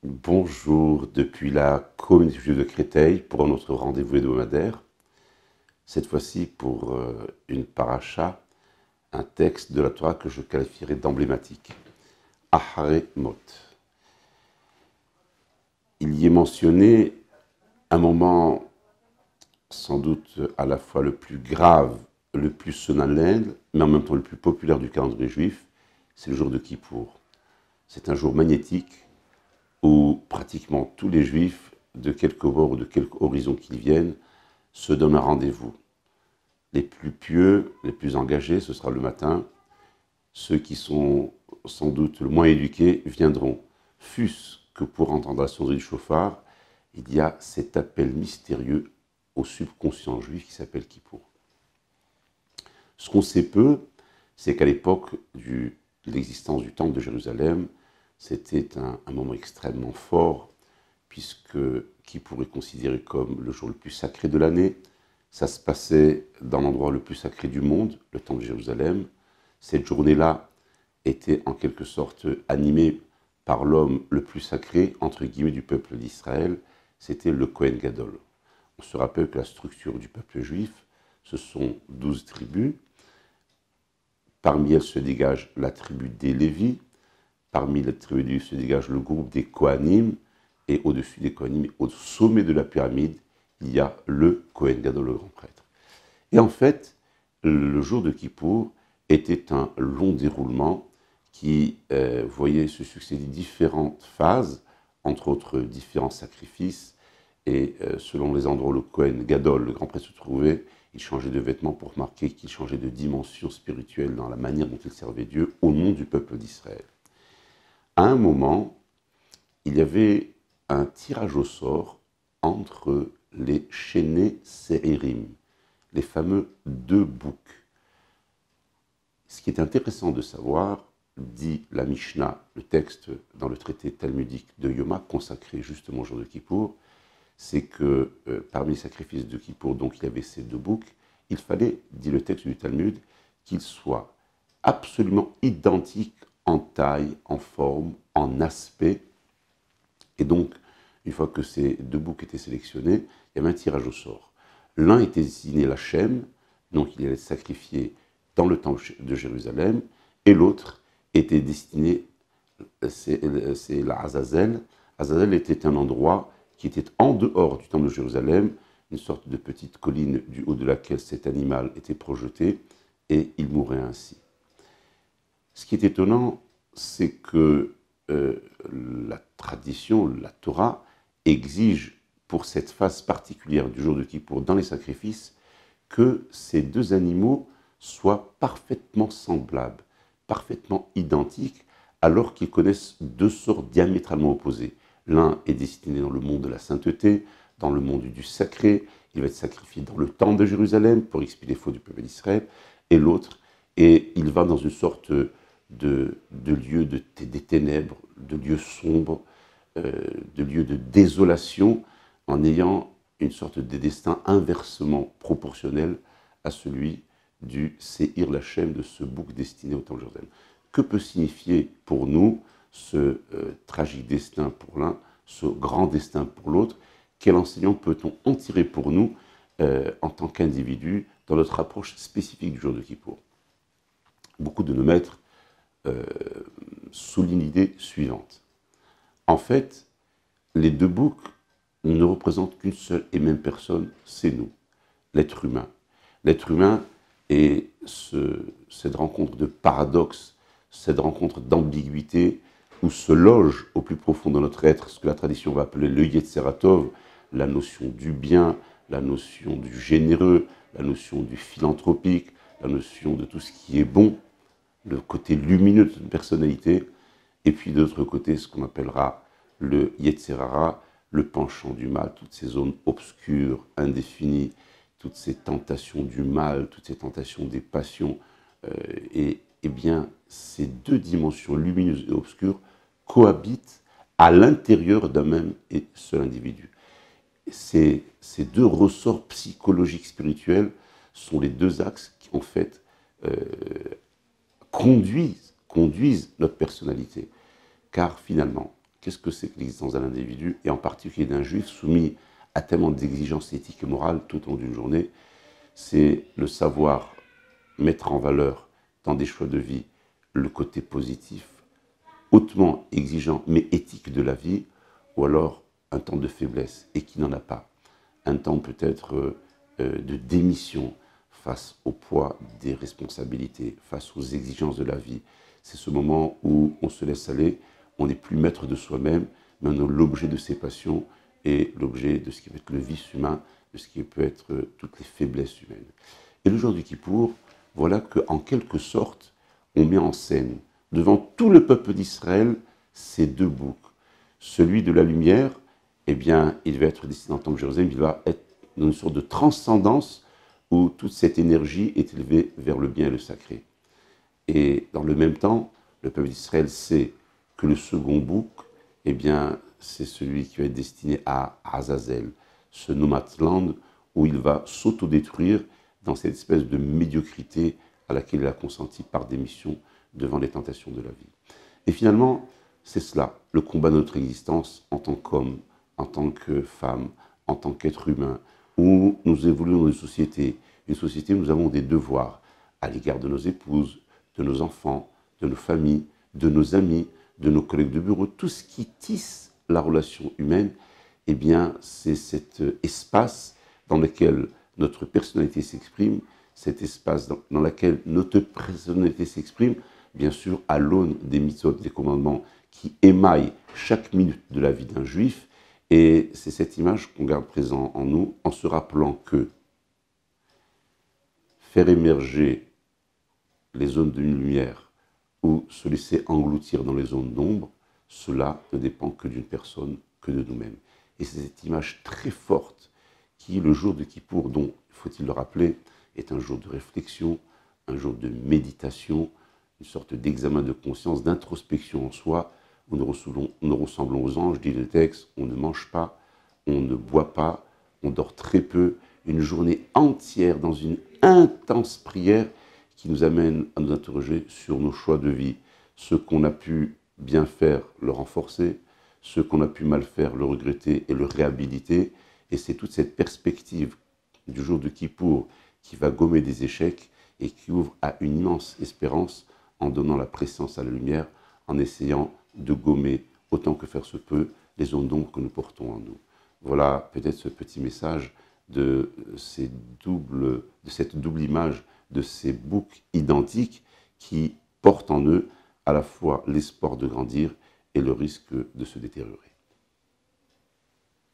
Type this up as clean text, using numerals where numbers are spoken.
Bonjour depuis la communauté juive de Créteil pour un autre rendez-vous hebdomadaire. Cette fois-ci pour une paracha, un texte de la Torah que je qualifierais d'emblématique. Ahare Mot. Il y est mentionné un moment sans doute à la fois le plus grave, le plus solennel, mais en même temps le plus populaire du calendrier juif, c'est le jour de Kippour. C'est un jour magnétique où pratiquement tous les juifs, de quelque bord ou de quelque horizon qu'ils viennent, se donnent un rendez-vous. Les plus pieux, les plus engagés, ce sera le matin. Ceux qui sont sans doute le moins éduqués viendront. Fût-ce que pour entendre la sonnerie du chauffard, il y a cet appel mystérieux au subconscient juif qui s'appelle Kippour. Ce qu'on sait peu, c'est qu'à l'époque de l'existence du temple de Jérusalem, c'était un moment extrêmement fort, puisque Kippour est considéré comme le jour le plus sacré de l'année. Ça se passait dans l'endroit le plus sacré du monde, le temple de Jérusalem. Cette journée-là était en quelque sorte animée par l'homme le plus sacré, entre guillemets, du peuple d'Israël, c'était le Kohen Gadol. On se rappelle que la structure du peuple juif, ce sont 12 tribus. Parmi elles se dégage la tribu des Lévis. Parmi les tribus des Lévis se dégage le groupe des Kohanim. Et au-dessus des Kohanim, au sommet de la pyramide, il y a le Kohen Gadol, le grand prêtre. Et en fait, le jour de Kippour était un long déroulement qui voyait se succéder différentes phases, entre autres différents sacrifices. Et selon les endroits où le Kohen Gadol, le grand prêtre, se trouvait, il changeait de vêtements pour marquer qu'il changeait de dimension spirituelle dans la manière dont il servait Dieu au nom du peuple d'Israël. À un moment, il y avait un tirage au sort entre les Shené Se'irim, les fameux deux boucs. Ce qui est intéressant de savoir, dit la Mishnah, le texte dans le traité talmudique de Yoma, consacré justement au jour de Kippour, c'est que parmi les sacrifices de Kippour, donc il y avait ces deux boucs, il fallait, dit le texte du Talmud, qu'ils soient absolument identiques en taille, en forme, en aspect. Et donc, une fois que ces deux boucs étaient sélectionnés, il y avait un tirage au sort. L'un était destiné la Shem, donc il allait être sacrifié dans le temple de Jérusalem, et l'autre était destiné, c'est la Azazel. Azazel était un endroit qui était en dehors du temple de Jérusalem, une sorte de petite colline du haut de laquelle cet animal était projeté, et il mourait ainsi. Ce qui est étonnant, c'est que la tradition, la Torah, exige pour cette phase particulière du jour de Kippour dans les sacrifices que ces deux animaux soient parfaitement semblables, parfaitement identiques, alors qu'ils connaissent deux sorts diamétralement opposés. L'un est destiné dans le monde de la sainteté, dans le monde du sacré, il va être sacrifié dans le temple de Jérusalem pour expier les fautes du peuple d'Israël, et l'autre, et il va dans une sorte de lieu des ténèbres, de lieu sombre, de lieu de désolation, en ayant une sorte de destin inversement proportionnel à celui du Seir Lachem, de ce bouc destiné au temple de Jérusalem. Que peut signifier pour nous ce tragique destin pour l'un, ce grand destin pour l'autre? Quel enseignement peut-on en tirer pour nous en tant qu'individus dans notre approche spécifique du jour de Kippour? Beaucoup de nos maîtres soulignent l'idée suivante. En fait, les deux boucs ne représentent qu'une seule et même personne, c'est nous, l'être humain. L'être humain est cette rencontre de paradoxes, cette rencontre d'ambiguïté, où se loge au plus profond de notre être ce que la tradition va appeler le Yetzeratov, la notion du bien, la notion du généreux, la notion du philanthropique, la notion de tout ce qui est bon, le côté lumineux de notre personnalité, et puis de l'autre côté, ce qu'on appellera le Yetzerara, le penchant du mal, toutes ces zones obscures, indéfinies, toutes ces tentations du mal, toutes ces tentations des passions. Et bien, ces deux dimensions lumineuses et obscures cohabitent à l'intérieur d'un même et seul individu. Ces deux ressorts psychologiques spirituels sont les deux axes qui, en fait, conduisent notre personnalité. Car finalement, qu'est-ce que c'est que l'existence d'un individu, et en particulier d'un juif soumis à tellement d'exigences éthiques et morales tout au long d'une journée, c'est le savoir mettre en valeur dans des choix de vie le côté positif, hautement exigeant mais éthique de la vie, ou alors un temps de faiblesse, et qui n'en a pas. Un temps peut-être de démission face au poids des responsabilités, face aux exigences de la vie. C'est ce moment où on se laisse aller, on n'est plus maître de soi-même, mais on est l'objet de ses passions et l'objet de ce qui peut être le vice humain, de ce qui peut être toutes les faiblesses humaines. Et le jour du Kippour, voilà qu'en quelque sorte, on met en scène devant tout le peuple d'Israël ces deux boucs. Celui de la lumière, eh bien, il va être destiné en tant que Jérusalem, il va être dans une sorte de transcendance où toute cette énergie est élevée vers le bien et le sacré. Et dans le même temps, le peuple d'Israël sait que le second bouc, eh bien, c'est celui qui va être destiné à Azazel, ce nomadland où il va s'autodétruire dans cette espèce de médiocrité à laquelle il a consenti par démission devant les tentations de la vie. Et finalement, c'est cela, le combat de notre existence en tant qu'homme, en tant que femme, en tant qu'être humain, où nous évoluons dans une société où nous avons des devoirs à l'égard de nos épouses, de nos enfants, de nos familles, de nos amis, de nos collègues de bureau, tout ce qui tisse la relation humaine, eh bien, c'est cet espace dans lequel notre personnalité s'exprime, cet espace dans lequel notre personnalité s'exprime, bien sûr, à l'aune des mitzvot, des commandements qui émaillent chaque minute de la vie d'un juif. Et c'est cette image qu'on garde présent en nous, en se rappelant que faire émerger les zones de lumière ou se laisser engloutir dans les zones d'ombre, cela ne dépend que d'une personne, que de nous-mêmes. Et c'est cette image très forte qui, le jour de Kippour, dont, faut-il le rappeler, est un jour de réflexion, un jour de méditation, une sorte d'examen de conscience, d'introspection en soi, où nous ressemblons aux anges, dit le texte, on ne mange pas, on ne boit pas, on dort très peu, une journée entière dans une intense prière qui nous amène à nous interroger sur nos choix de vie, ce qu'on a pu bien faire, le renforcer, ce qu'on a pu mal faire, le regretter et le réhabiliter. Et c'est toute cette perspective du jour de Kippour qui va gommer des échecs et qui ouvre à une immense espérance en donnant la présence à la lumière, en essayant de gommer autant que faire se peut les ondes d'ombre que nous portons en nous. Voilà peut-être ce petit message de cette double image, de ces boucs identiques qui portent en eux à la fois l'espoir de grandir et le risque de se détériorer.